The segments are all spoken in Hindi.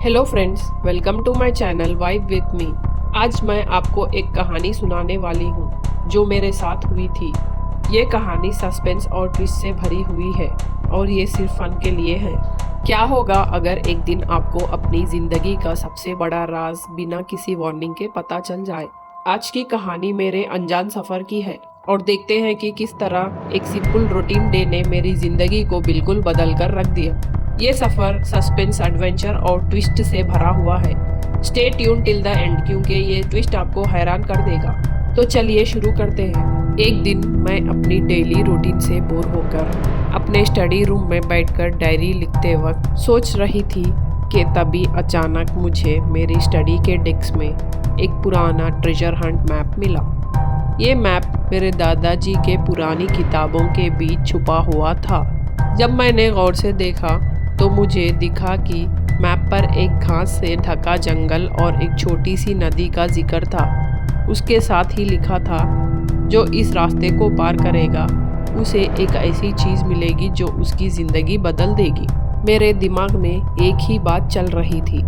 Hello friends, welcome to my channel vibe with me. आज मैं आपको एक कहानी सुनाने वाली हूँ जो मेरे साथ हुई थी। ये कहानी सस्पेंस और ट्विस्ट से भरी हुई है और ये सिर्फ फन के लिए है। क्या होगा अगर एक दिन आपको अपनी जिंदगी का सबसे बड़ा राज बिना किसी वार्निंग के पता चल जाए। आज की कहानी मेरे अनजान सफर की है और देखते हैं कि किस तरह एक सिंपल रूटीन डे ने मेरी जिंदगी को बिल्कुल बदल कर रख दिया। ये सफर सस्पेंस, एडवेंचर और ट्विस्ट से भरा हुआ है। Stay tune till the end क्योंकि ये ट्विस्ट आपको हैरान कर देगा। तो चलिए शुरू करते हैं। एक दिन मैं अपनी डेली रूटीन से बोर होकर अपने स्टडी रूम में बैठकर डायरी लिखते वक्त सोच रही थी कि तभी अचानक मुझे मेरी स्टडी के डेस्क में एक पुराना ट्रेजर हंट मैप मिला। ये मैप मेरे दादाजी के पुरानी किताबों के बीच छुपा हुआ था। जब मैंने गौर से देखा तो मुझे दिखा कि मैप पर एक घास से ढका जंगल और एक छोटी सी नदी का जिक्र था। उसके साथ ही लिखा था, जो इस रास्ते को पार करेगा उसे एक ऐसी चीज़ मिलेगी जो उसकी ज़िंदगी बदल देगी। मेरे दिमाग में एक ही बात चल रही थी।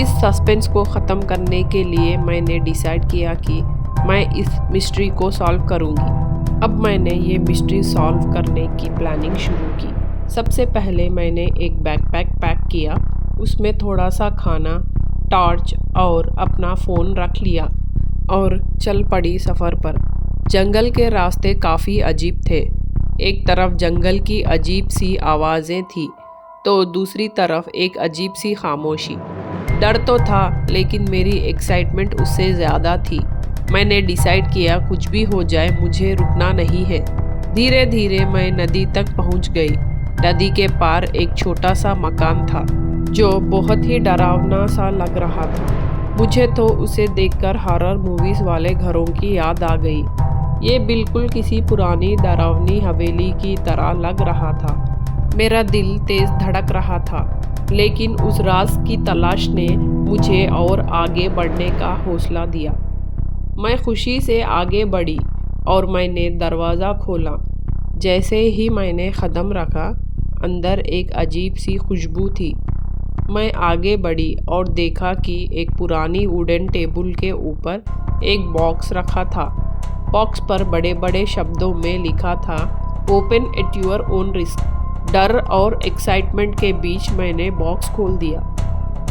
इस सस्पेंस को ख़त्म करने के लिए मैंने डिसाइड किया कि मैं इस मिस्ट्री को सॉल्व करूँगी। अब मैंने ये मिस्ट्री सॉल्व करने की प्लानिंग शुरू की। सबसे पहले मैंने एक बैकपैक पैक किया। उसमें थोड़ा सा खाना, टॉर्च और अपना फ़ोन रख लिया और चल पड़ी सफ़र पर। जंगल के रास्ते काफ़ी अजीब थे। एक तरफ जंगल की अजीब सी आवाज़ें थी तो दूसरी तरफ एक अजीब सी खामोशी। डर तो था लेकिन मेरी एक्साइटमेंट उससे ज़्यादा थी। मैंने डिसाइड किया कुछ भी हो जाए मुझे रुकना नहीं है। धीरे धीरे मैं नदी तक पहुंच गई। नदी के पार एक छोटा सा मकान था जो बहुत ही डरावना सा लग रहा था। मुझे तो उसे देखकर हॉरर मूवीज़ वाले घरों की याद आ गई। ये बिल्कुल किसी पुरानी डरावनी हवेली की तरह लग रहा था। मेरा दिल तेज़ धड़क रहा था लेकिन उस राज की तलाश ने मुझे और आगे बढ़ने का हौसला दिया। मैं खुशी से आगे बढ़ी और मैंने दरवाज़ा खोला। जैसे ही मैंने कदम रखा अंदर एक अजीब सी खुशबू थी। मैं आगे बढ़ी और देखा कि एक पुरानी वुडन टेबल के ऊपर एक बॉक्स रखा था। बॉक्स पर बड़े बड़े शब्दों में लिखा था, open at your own risk. डर और एक्साइटमेंट के बीच मैंने बॉक्स खोल दिया।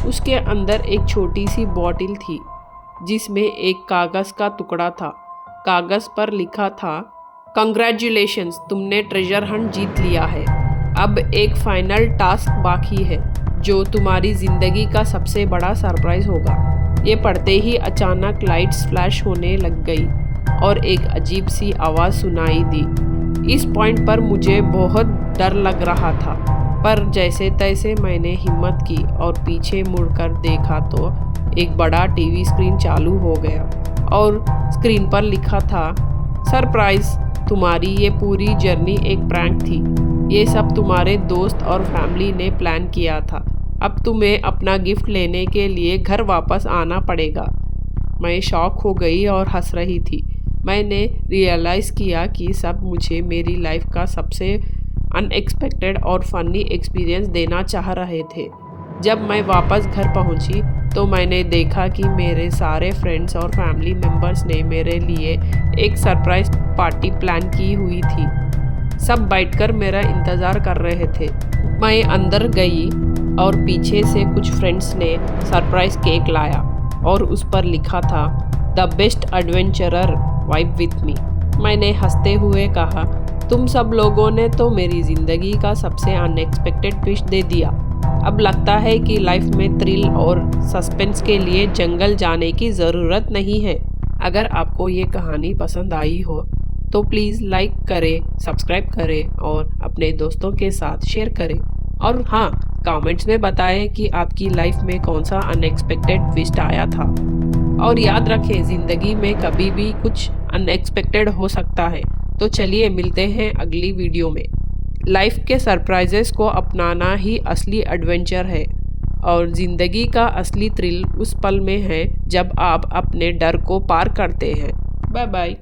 उसके अंदर एक छोटी सी बॉटल थी जिसमें एक कागज़ का टुकड़ा था। कागज़ पर लिखा था, कंग्रेचुलेशंस, तुमने ट्रेजर हंट जीत लिया है। अब एक फाइनल टास्क बाकी है जो तुम्हारी ज़िंदगी का सबसे बड़ा सरप्राइज़ होगा। ये पढ़ते ही अचानक लाइट्स फ्लैश होने लग गई और एक अजीब सी आवाज़ सुनाई दी। इस पॉइंट पर मुझे बहुत डर लग रहा था पर जैसे तैसे मैंने हिम्मत की और पीछे मुड़कर देखा तो एक बड़ा टीवी स्क्रीन चालू हो गया और स्क्रीन पर लिखा था, सरप्राइज़, तुम्हारी ये पूरी जर्नी एक प्रैंक थी। ये सब तुम्हारे दोस्त और फैमिली ने प्लान किया था। अब तुम्हें अपना गिफ्ट लेने के लिए घर वापस आना पड़ेगा। मैं शॉक हो गई और हंस रही थी। मैंने रियलाइज़ किया कि सब मुझे मेरी लाइफ का सबसे अनएक्सपेक्टेड और फनी एक्सपीरियंस देना चाह रहे थे। जब मैं वापस घर पहुंची तो मैंने देखा कि मेरे सारे फ्रेंड्स और फैमिली मेम्बर्स ने मेरे लिए एक सरप्राइज पार्टी प्लान की हुई थी। सब बैठकर मेरा इंतज़ार कर रहे थे। मैं अंदर गई और पीछे से कुछ फ्रेंड्स ने सरप्राइज केक लाया और उस पर लिखा था, the best adventurer vibe with मी। मैंने हंसते हुए कहा, तुम सब लोगों ने तो मेरी ज़िंदगी का सबसे अनएक्सपेक्टेड ट्विस्ट दे दिया। अब लगता है कि लाइफ में थ्रिल और सस्पेंस के लिए जंगल जाने की ज़रूरत नहीं है। अगर आपको ये कहानी पसंद आई हो तो प्लीज़ लाइक करें, सब्सक्राइब करें और अपने दोस्तों के साथ शेयर करें। और हाँ, कमेंट्स में बताएं कि आपकी लाइफ में कौन सा अनएक्सपेक्टेड ट्विस्ट आया था। और याद रखें, ज़िंदगी में कभी भी कुछ अनएक्सपेक्टेड हो सकता है। तो चलिए मिलते हैं अगली वीडियो में। लाइफ के सरप्राइजेस को अपनाना ही असली एडवेंचर है और ज़िंदगी का असली थ्रिल उस पल में है जब आप अपने डर को पार करते हैं। Bye bye.